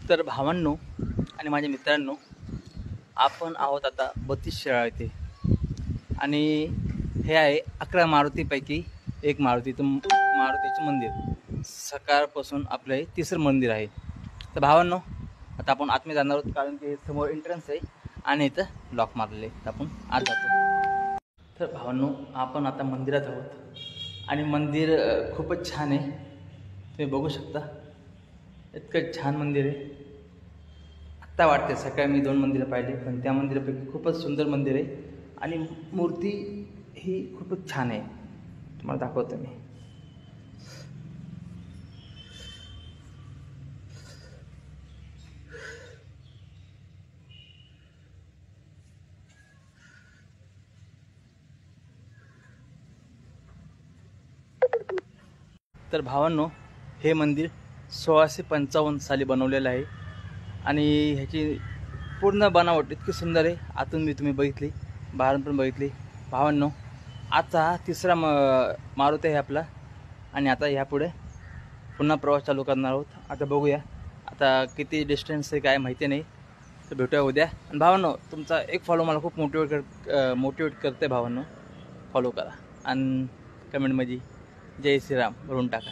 तर भावांनो आणि माझ्या मित्रांनो, आपण आहोत आता बत्तीस शिराळा येथे आणि हे आहे 11 मारुतीपैकी एक मारुतीचं मंदिर. सकाळपासून आपलं हे तिसरं मंदिर आहे. तर भावांनो, आता आपण आतमध्ये जाणार आहोत कारण की समोर एंट्रन्स आहे आणि इथं लॉक मारलेले आहे. तर आपण आत जातो. तर भावांनो, आपण आता मंदिरात आहोत आणि मंदिर खूपच छान आहे. तुम्ही बघू शकता, इतकं छान मंदिर आहे. आत्ता वाटते, सकाळी मी 2 मंदिरं पाहिली, पण त्या मंदिरापैकी खूपच सुंदर मंदिर आहे आणि मूर्ती ही खूपच छान आहे. तुम्हाला दाखवतो मी. तर भावांनो, हे मंदिर 1655 साली बनवलेलं आहे आणि ह्याची पूर्ण बनावट इतकी सुंदर आहे. आतून मी तुम्ही बघितली, बाहेरून पण बघितली. भावांनो, आजचा हा तिसरा मारुती आहे आपला आणि आता ह्यापुढे पुन्हा प्रवास चालू करणार आहोत. आता बघूया आता किती डिस्टन्स आहे काय माहिती नाही. तर भेटूया उद्या. आणि भावांनो, तुमचा एक फॉलो मला खूप मोटिवेट करते. भावांनो, फॉलो करा आणि कमेंटमध्ये जय श्रीराम भरून टाका.